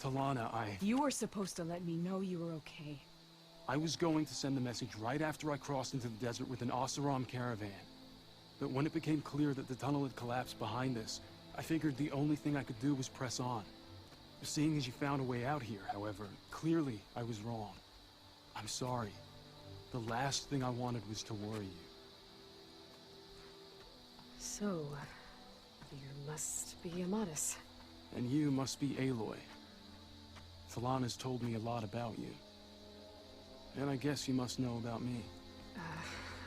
Talana, You were supposed to let me know you were okay. I was going to send the message right after I crossed into the desert with an Oseram caravan. But when it became clear that the tunnel had collapsed behind us, I figured the only thing I could do was press on. Seeing as you found a way out here, however, clearly I was wrong. I'm sorry. The last thing I wanted was to worry you. So, you must be Amadis. And you must be Aloy. Talana's told me a lot about you. And I guess you must know about me.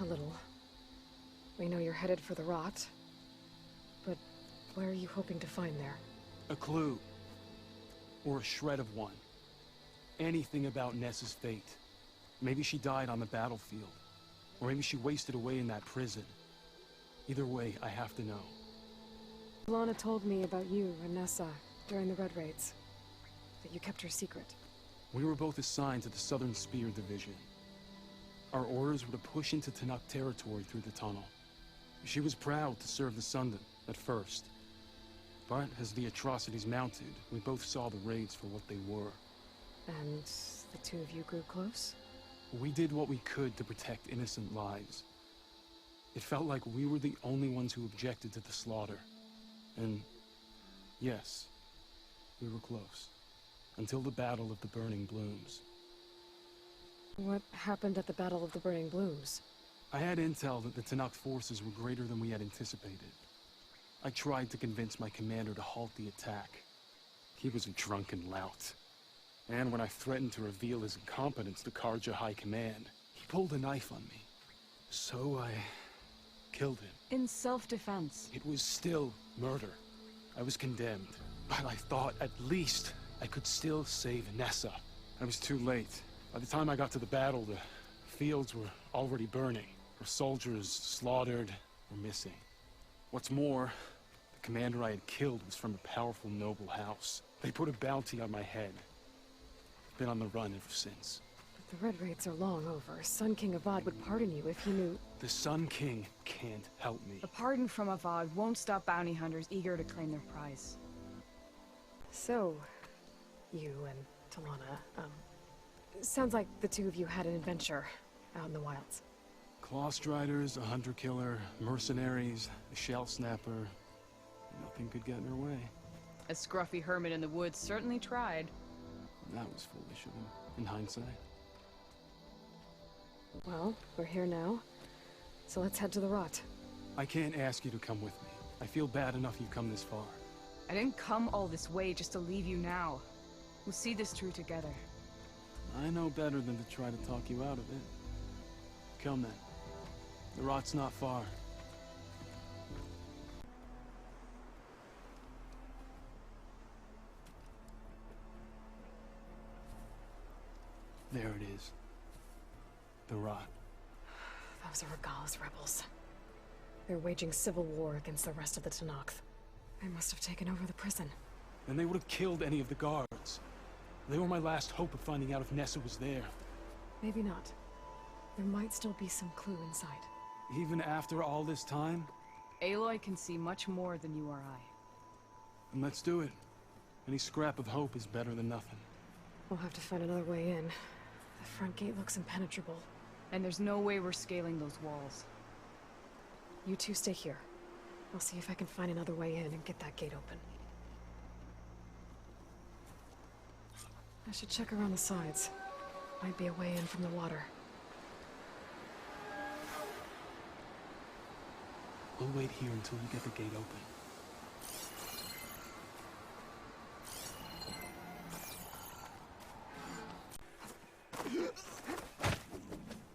A little. We know you're headed for the rot. But what are you hoping to find there? A clue. Or a shred of one. Anything about Nessa's fate. Maybe she died on the battlefield. Or maybe she wasted away in that prison. Either way, I have to know. Lana told me about you and Nessa during the Red Raids. That you kept her secret. We were both assigned to the Southern Spear Division. Our orders were to push into Tanakh territory through the tunnel. She was proud to serve the Sundan at first. But as the atrocities mounted, we both saw the raids for what they were. And the two of you grew close? We did what we could to protect innocent lives. It felt like we were the only ones who objected to the slaughter. And yes, we were close. Until the Battle of the Burning Blooms. What happened at the Battle of the Burning Blooms? I had intel that the Tanakh forces were greater than we had anticipated. I tried to convince my commander to halt the attack. He was a drunken lout. And when I threatened to reveal his incompetence to Karja High Command, he pulled a knife on me. So I killed him. In self-defense. It was still murder. I was condemned. But I thought at least I could still save Nessa. I was too late. By the time I got to the battle, the fields were already burning. Our soldiers slaughtered or missing. What's more, the commander I had killed was from a powerful noble house. They put a bounty on my head. Been on the run ever since. But the Red Raids are long over. Sun King Avad would pardon you if he knew... The Sun King can't help me. A pardon from Avad won't stop bounty hunters eager to claim their prize. So, you and Talana, sounds like the two of you had an adventure out in the wilds. Clawstriders, a hunter-killer, mercenaries, a shell snapper. Nothing could get in her way. A scruffy hermit in the woods certainly tried. That was foolish of him, in hindsight. Well, we're here now, so let's head to the rot. I can't ask you to come with me. I feel bad enough you've come this far. I didn't come all this way just to leave you now. We'll see this through together. I know better than to try to talk you out of it. Come then. The rot's not far. There it is. The rot. Those are Regala's rebels. They're waging civil war against the rest of the Tanakh. They must have taken over the prison. Then they would have killed any of the guards. They were my last hope of finding out if Nessa was there. Maybe not. There might still be some clue inside. Even after all this time? Aloy can see much more than you or I. Then let's do it. Any scrap of hope is better than nothing. We'll have to find another way in. The front gate looks impenetrable. And there's no way we're scaling those walls. You two stay here. I'll see if I can find another way in and get that gate open. I should check around the sides. Might be a way in from the water. We'll wait here until you get the gate open.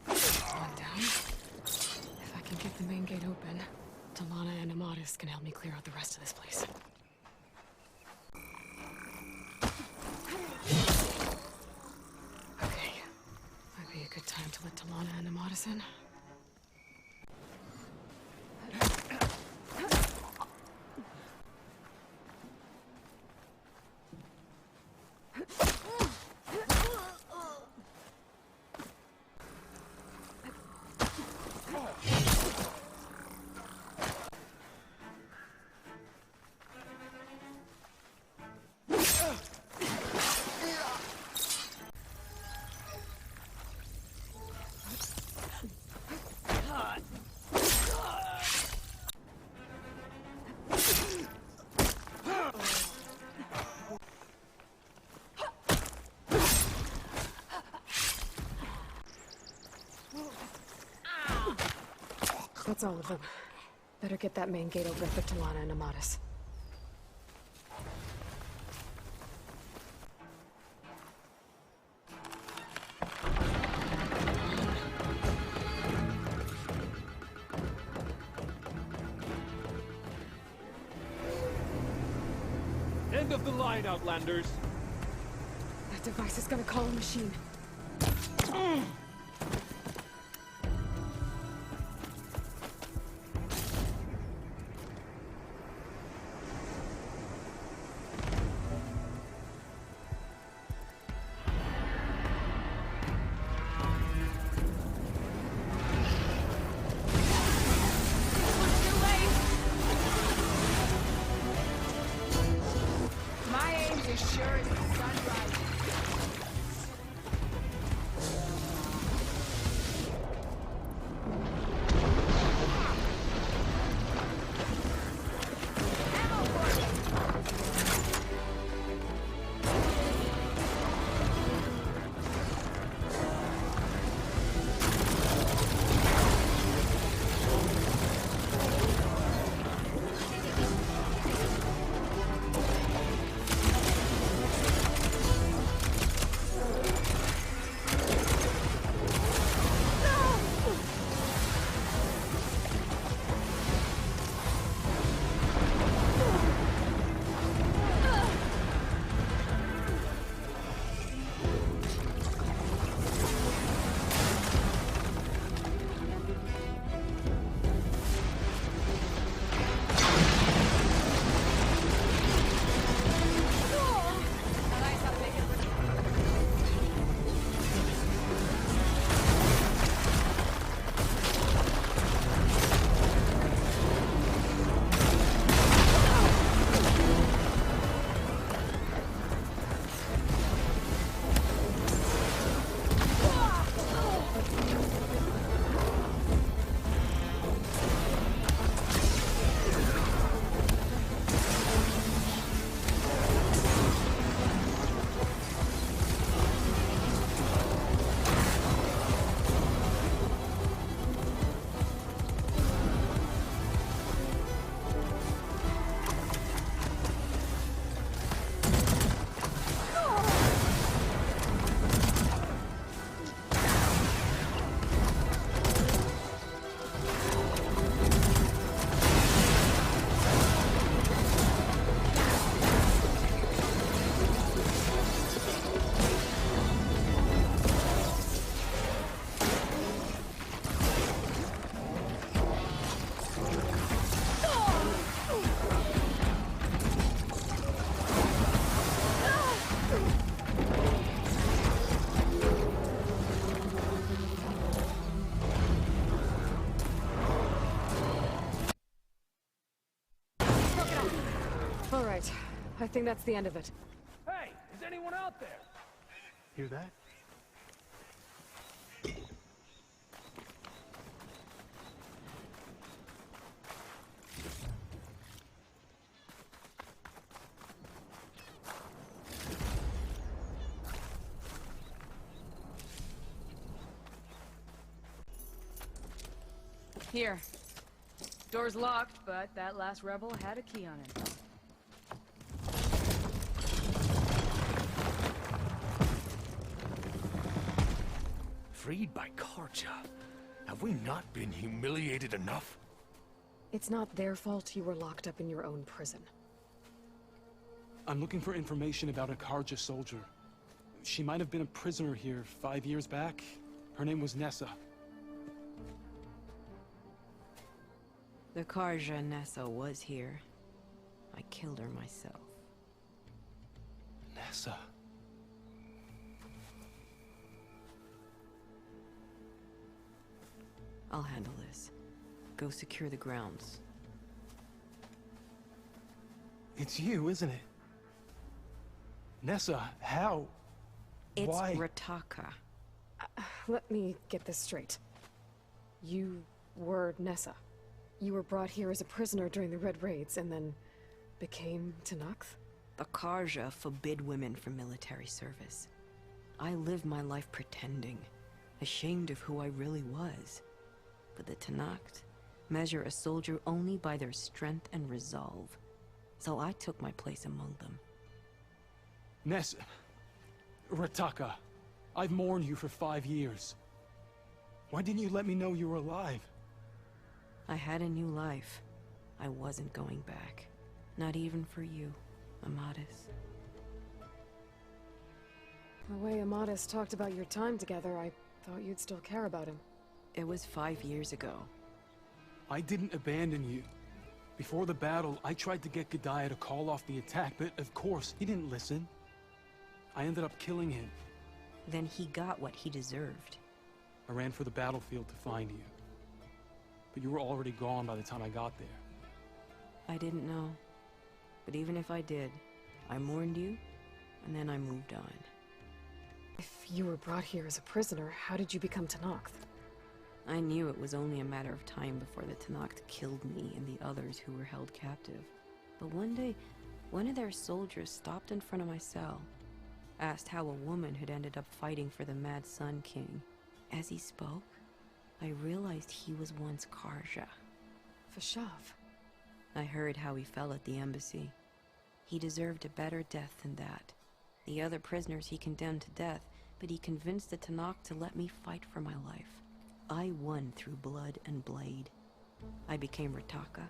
One down. If I can get the main gate open, Talana and Amadis can help me clear out the rest of this place. Okay. Might be a good time to let Talana and Amadis in. That's all of them. Better get that main gate open for Talana and Amatis. End of the line, Outlanders! That device is gonna call a machine. I think that's the end of it. Hey, is anyone out there? Hear that? Here. Door's locked, but that last rebel had a key on it. Freed by Karja. Have we not been humiliated enough? It's not their fault you were locked up in your own prison. I'm looking for information about a Karja soldier. She might have been a prisoner here 5 years back. Her name was Nessa. The Karja Nessa was here. I killed her myself. Nessa. I'll handle this. Go secure the grounds. It's you, isn't it? Nessa, how? It's Why? Rataka. Let me get this straight. You were Nessa. You were brought here as a prisoner during the Red Raids and then became Tenakth? The Karja forbid women from military service. I lived my life pretending, ashamed of who I really was. But the Tenakth, measure a soldier only by their strength and resolve. So I took my place among them. Nessa... Rataka, I've mourned you for 5 years. Why didn't you let me know you were alive? I had a new life. I wasn't going back. Not even for you, Amadis. The way Amadis talked about your time together, I thought you'd still care about him. It was 5 years ago. I didn't abandon you. Before the battle, I tried to get Godiah to call off the attack, but of course, he didn't listen. I ended up killing him. Then he got what he deserved. I ran for the battlefield to find you. But you were already gone by the time I got there. I didn't know. But even if I did, I mourned you, and then I moved on. If you were brought here as a prisoner, how did you become Tenakth? I knew it was only a matter of time before the Tenakth killed me and the others who were held captive. But one day, one of their soldiers stopped in front of my cell, asked how a woman had ended up fighting for the Mad Sun King. As he spoke, I realized he was once Karja. Vashav. I heard how he fell at the embassy. He deserved a better death than that. The other prisoners he condemned to death, but he convinced the Tenakth to let me fight for my life. I won through blood and blade. I became Rataka,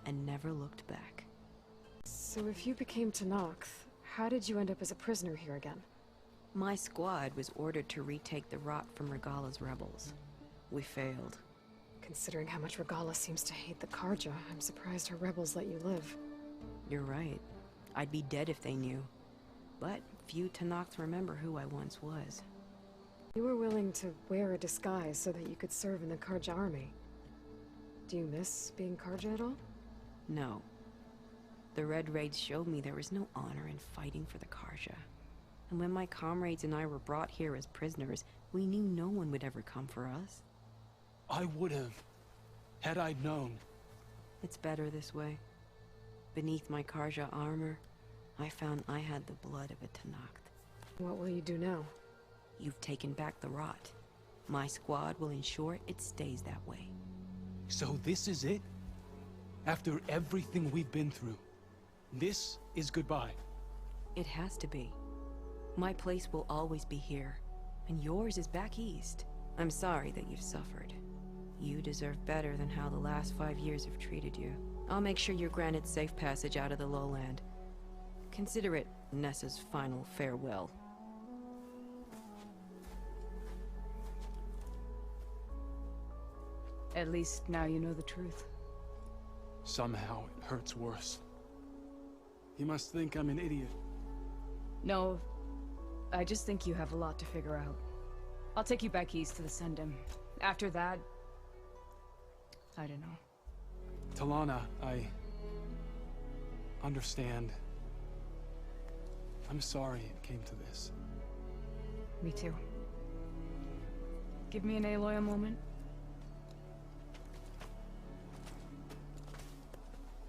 and never looked back. So if you became Tenakth, how did you end up as a prisoner here again? My squad was ordered to retake the Rot from Regala's rebels. We failed. Considering how much Regala seems to hate the Karja, I'm surprised her rebels let you live. You're right. I'd be dead if they knew. But few Tenakths remember who I once was. You were willing to wear a disguise so that you could serve in the Karja army. Do you miss being Karja at all? No. The Red Raids showed me there was no honor in fighting for the Karja. And when my comrades and I were brought here as prisoners, we knew no one would ever come for us. I would have, had I known. It's better this way. Beneath my Karja armor, I found I had the blood of a Tenakth. What will you do now? You've taken back the Rot. My squad will ensure it stays that way. So this is it? After everything we've been through, this is goodbye. It has to be. My place will always be here, and yours is back east. I'm sorry that you've suffered. You deserve better than how the last 5 years have treated you. I'll make sure you're granted safe passage out of the lowland. Consider it Nessa's final farewell. At least now you know the truth. Somehow it hurts worse. You must think I'm an idiot. No, I just think you have a lot to figure out. I'll take you back east to the Sendem. After that... I don't know. Talana, I... understand. I'm sorry it came to this. Me too. Give me an Aloy a moment.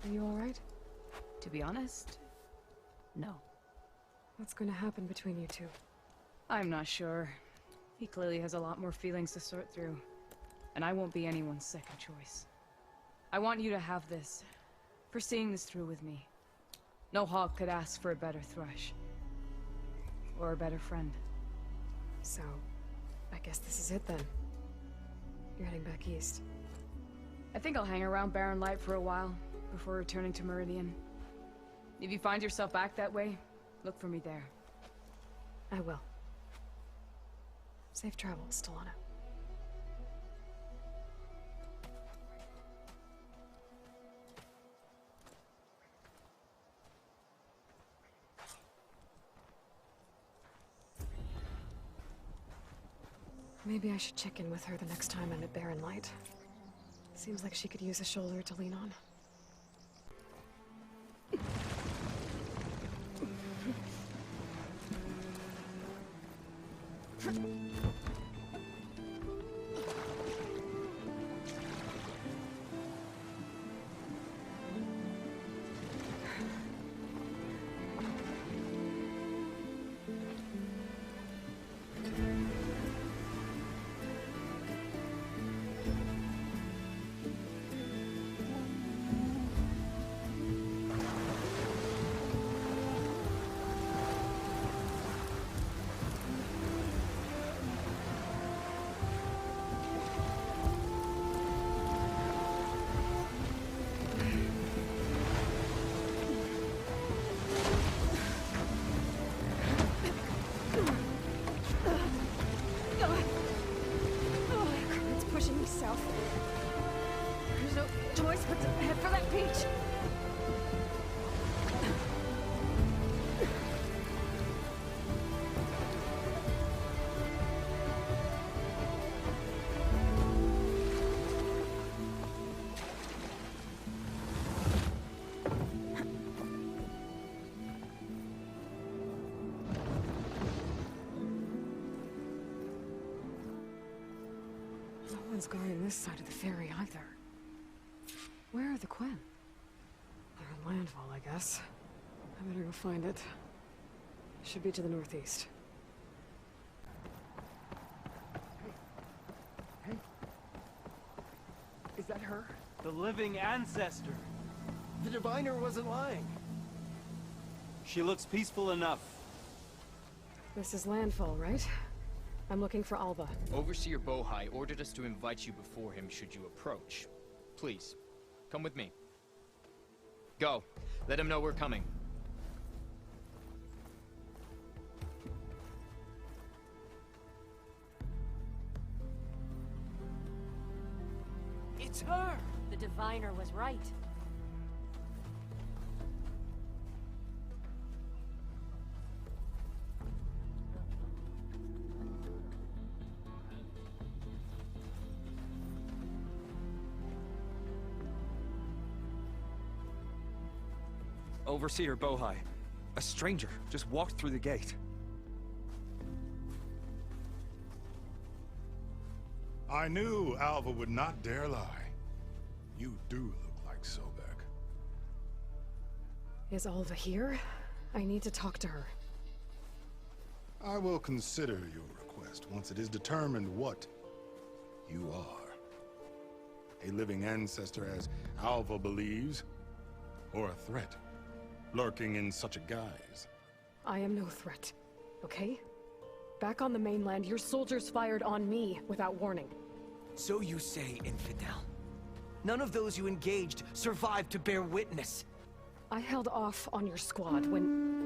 Are you alright? To be honest, no. What's going to happen between you two? I'm not sure. He clearly has a lot more feelings to sort through. And I won't be anyone's second choice. I want you to have this. For seeing this through with me. No hawk could ask for a better thrush. Or a better friend. So, I guess this is it then. You're heading back east. I think I'll hang around Barren Light for a while, before returning to Meridian. If you find yourself back that way, look for me there. I will. Safe travels, Talana. Maybe I should check in with her the next time I'm at Barren Light. Seems like she could use a shoulder to lean on. one's guarding this side of the ferry either. Where are the Quen? They're in landfall, I guess. I better go find it. Should be to the northeast. Hey. Is that her? The living ancestor. The diviner wasn't lying. She looks peaceful enough. This is landfall, right? I'm looking for Alva. Overseer Bohai ordered us to invite you before him should you approach. Please, come with me. Go. Let him know we're coming. It's her! The diviner was right. Overseer Bohai. A stranger just walked through the gate. I knew Alva would not dare lie. You do look like Sobek. Is Alva here? I need to talk to her. I will consider your request once it is determined what you are. A living ancestor, as Alva believes, or a threat, lurking in such a guise. I am no threat, okay? Back on the mainland, your soldiers fired on me without warning. So you say, infidel. None of those you engaged survived to bear witness. I held off on your squad when...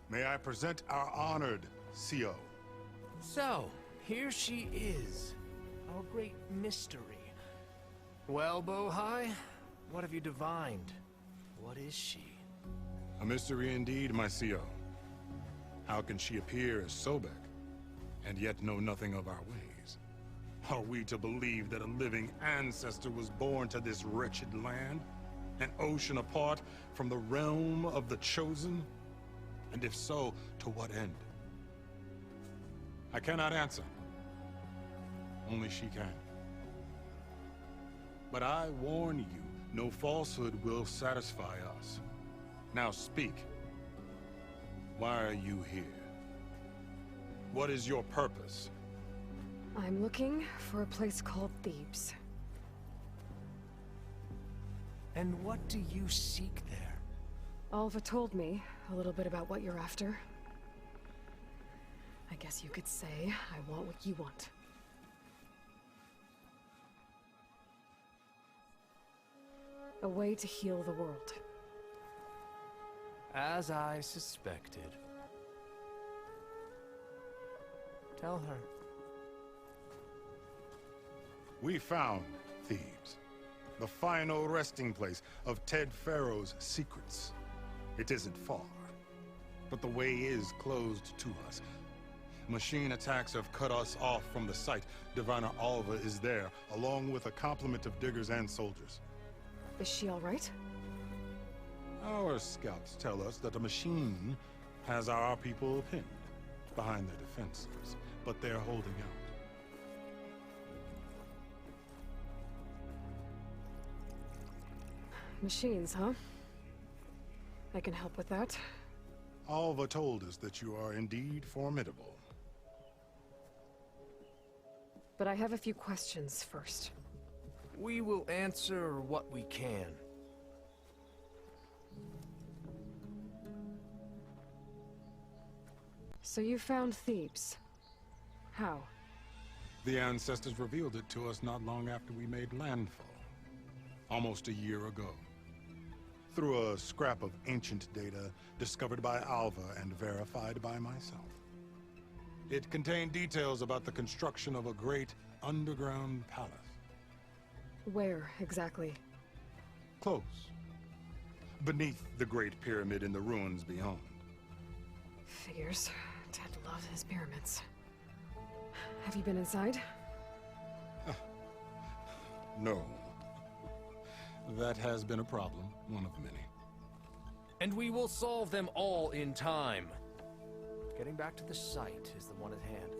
May I present our honored CO. So, here she is. Our great mystery. Well, Bohai, what have you divined? What is she? A mystery indeed, my CO. How can she appear as Sobek, and yet know nothing of our ways? Are we to believe that a living ancestor was born to this wretched land? An ocean apart from the realm of the Chosen? And if so, to what end? I cannot answer. Only she can. But I warn you, no falsehood will satisfy us. Now speak. Why are you here? What is your purpose? I'm looking for a place called Thebes. And what do you seek there? Alva told me a little bit about what you're after. I guess you could say I want what you want. A way to heal the world. As I suspected. Tell her. We found Thebes, the final resting place of Ted Pharaoh's secrets. It isn't far, but the way is closed to us. Machine attacks have cut us off from the site. Diviner Alva is there, along with a complement of diggers and soldiers. Is she all right? Our scouts tell us that a machine has our people pinned behind their defenses, but they're holding out. Machines, huh? I can help with that. Alva told us that you are indeed formidable. But I have a few questions first. We will answer what we can. So you found Thebes. How? The ancestors revealed it to us not long after we made landfall. Almost a year ago. Through a scrap of ancient data discovered by Alva and verified by myself. It contained details about the construction of a great underground palace. Where, exactly? Close. Beneath the Great Pyramid in the ruins beyond. Figures. Ted loved his pyramids. Have you been inside? No. That has been a problem, one of many. And we will solve them all in time. Getting back to the site is the one at hand.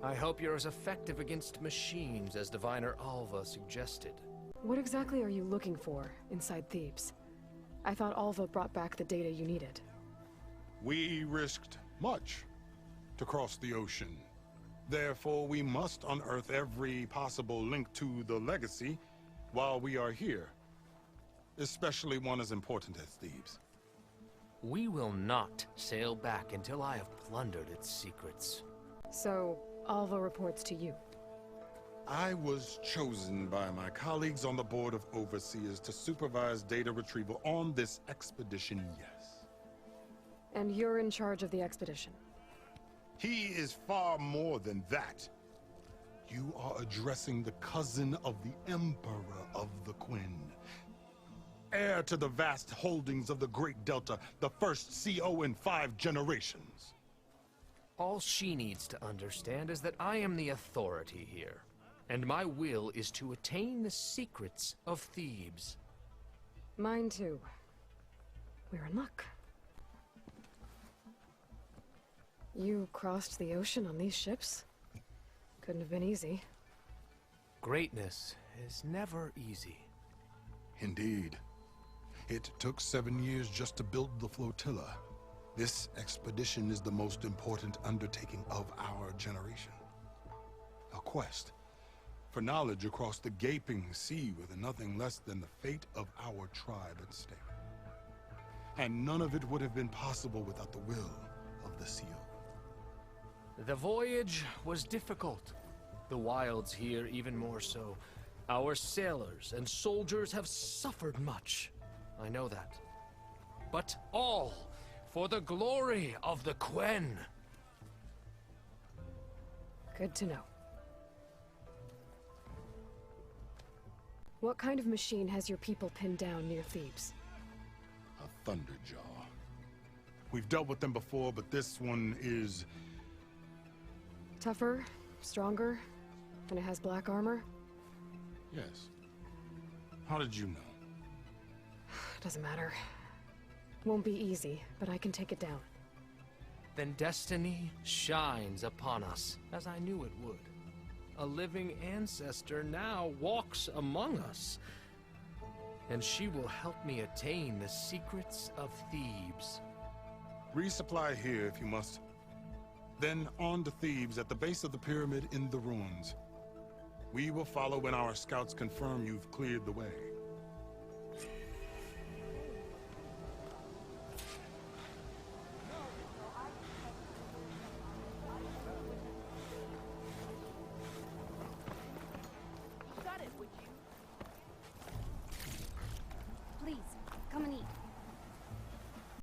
I hope you're as effective against machines as Diviner Alva suggested. What exactly are you looking for inside Thebes? I thought Alva brought back the data you needed. We risked much to cross the ocean. Therefore, we must unearth every possible link to the legacy while we are here. Especially one as important as Thebes. We will not sail back until I have plundered its secrets. So, Alva reports to you. I was chosen by my colleagues on the Board of Overseers to supervise data retrieval on this expedition, yes. And you're in charge of the expedition. He is far more than that. You are addressing the cousin of the Emperor of the Quinn. Heir to the vast holdings of the Great Delta, the first CO in 5 generations. All she needs to understand is that I am the authority here, and my will is to attain the secrets of Thebes. Mine too. We're in luck. You crossed the ocean on these ships? Couldn't have been easy. Greatness is never easy. Indeed. It took 7 years just to build the flotilla. This expedition is the most important undertaking of our generation. A quest for knowledge across the gaping sea with nothing less than the fate of our tribe at stake. And none of it would have been possible without the will of the seal. The voyage was difficult. The wilds here even more so. Our sailors and soldiers have suffered much. I know that. But all for the glory of the Quen. Good to know. What kind of machine has your people pinned down near Thebes? A Thunderjaw. We've dealt with them before, but this one is... Tougher, stronger, and it has black armor? Yes. How did you know? Doesn't matter. Won't be easy, but I can take it down. Then destiny shines upon us, as I knew it would. A living ancestor now walks among us, and she will help me attain the secrets of Thebes. Resupply here if you must. Then on to Thebes at the base of the pyramid in the ruins. We will follow when our scouts confirm you've cleared the way.